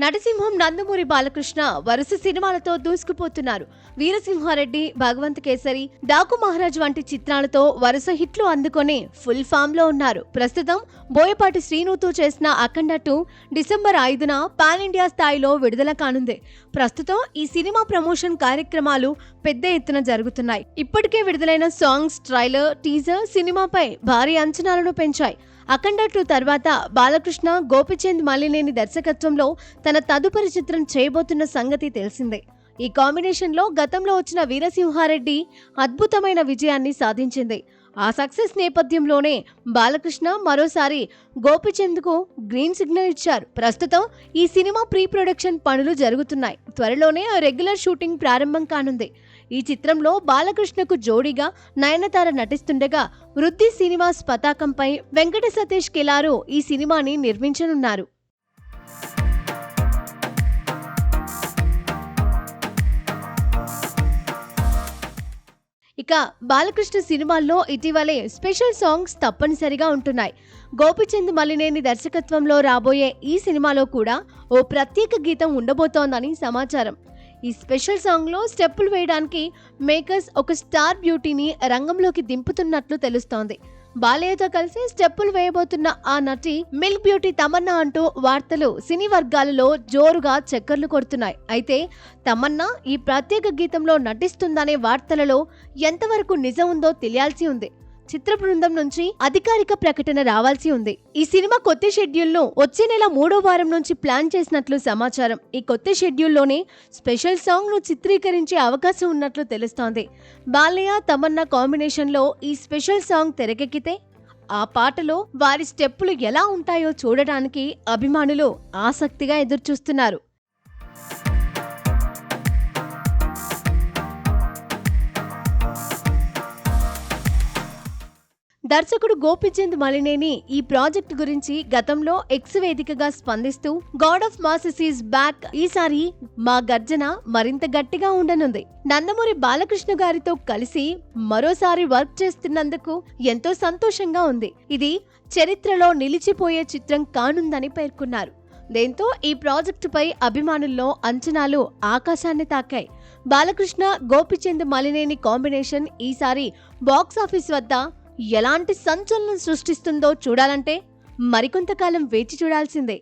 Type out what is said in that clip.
నటసింహం నందమూరి బాలకృష్ణ వరుస సినిమాలతో దూసుకుపోతున్నారు. వీరసింహారెడ్డి, భగవంత్ కేసరి, డాకు మహారాజ్ వంటి చిత్రాలతో వరుస హిట్లు అందుకొని ఫుల్ ఫామ్ లో ఉన్నారు. ప్రస్తుతం బోయపాటి శ్రీనుతో చేసిన అఖండ 2 డిసెంబర్ 5న పాన్ ఇండియా స్థాయిలో విడుదల కానుంది. ప్రస్తుతం ఈ సినిమా ప్రమోషన్ కార్యక్రమాలు పెద్ద ఎత్తున జరుగుతున్నాయి. ఇప్పటికే విడుదలైన సాంగ్స్, ట్రైలర్, టీజర్ సినిమాపై భారీ అంచనాలను పెంచాయి. అఖండ 2 తర్వాత బాలకృష్ణ, గోపిచంద్ మలినేని దర్శకత్వంలో తన తదుపరి చిత్రం చేయబోతున్న సంగతి తెలిసిందే. ఈ కాంబినేషన్ లో గతంలో వచ్చిన వీరసింహారెడ్డి అద్భుతమైన విజయాన్ని సాధించింది. ఆ సక్సెస్ నేపథ్యంలోనే బాలకృష్ణ మరోసారి గోపిచంద్కు గ్రీన్ సిగ్నల్ ఇచ్చారు. ప్రస్తుతం ఈ సినిమా ప్రీ ప్రొడక్షన్ పనులు జరుగుతున్నాయి. త్వరలోనే రెగ్యులర్ షూటింగ్ ప్రారంభం కానుంది. ఈ చిత్రంలో బాలకృష్ణకు జోడీగా నయనతార నటిస్తుండగా వృద్ధి శ్రీనివాస్ పతాకంపై వెంకట సతీష్ కెలారు ఈ సినిమాని నిర్మించనున్నారు. ఇక బాలకృష్ణ సినిమాల్లో ఇటీవలే స్పెషల్ సాంగ్స్ తప్పనిసరిగా ఉంటున్నాయి. గోపిచంద్ మలినేని దర్శకత్వంలో రాబోయే ఈ సినిమాలో కూడా ఓ ప్రత్యేక గీతం ఉండబోతోందని సమాచారం. ఈ స్పెషల్ సాంగ్ లో స్టెప్పులు వేయడానికి మేకర్స్ ఒక స్టార్ బ్యూటీని రంగంలోకి దింపుతున్నట్లు తెలుస్తోంది. బాలయ్యతో కలిసి స్టెప్పులు వేయబోతున్న ఆ నటి మిల్క్ బ్యూటీ తమన్నా అంటూ వార్తలు సినీ వర్గాలలో జోరుగా చక్కర్లు కొడుతున్నాయి. అయితే తమన్నా ఈ ప్రత్యేక గీతంలో నటిస్తుందనే వార్తలలో ఎంతవరకు నిజం ఉందో తెలియాల్సి ఉంది. చిత్ర బృందం నుంచి అధికారిక ప్రకటన రావాల్సి ఉంది. ఈ సినిమా కొత్త షెడ్యూల్ ను వచ్చే నెల 3వ వారం నుంచి ప్లాన్ చేసినట్లు సమాచారం. ఈ కొత్త షెడ్యూల్లోనే స్పెషల్ సాంగ్ ను చిత్రీకరించే అవకాశం ఉన్నట్లు తెలుస్తోంది. బాలయ్య, తమన్నా కాంబినేషన్ లో ఈ స్పెషల్ సాంగ్ తెరకెక్కితే ఆ పాటలో వారి స్టెప్పులు ఎలా ఉంటాయో చూడడానికి అభిమానులు ఆసక్తిగా ఎదురుచూస్తున్నారు. దర్శకుడు గోపిచంద్ మలినేని ఈ ప్రాజెక్ట్ గురించి గతంలో ఎక్స్ వేదికగా స్పందిస్తూ God of masses is back, ఈసారి మా గర్జన మరింత గట్టిగా ఉండనుంది. నందమూరి బాలకృష్ణ గారితో కలిసి మరోసారి వర్క్ చేస్తున్నందుకు ఎంతో సంతోషంగా ఉంది. ఇది చరిత్రలో నిలిచిపోయే చిత్రం కానుందని పేర్కొన్నారు. దీంతో ఈ ప్రాజెక్టుపై అభిమానుల్లో అంచనాలు ఆకాశాన్ని తాకాయి. బాలకృష్ణ, గోపిచంద్ మలినేని కాంబినేషన్ ఈసారి బాక్సాఫీస్ వద్ద ఎలాంటి సంచలనం సృష్టిస్తుందో చూడాలంటే మరికొంతకాలం వేచి చూడాల్సిందే.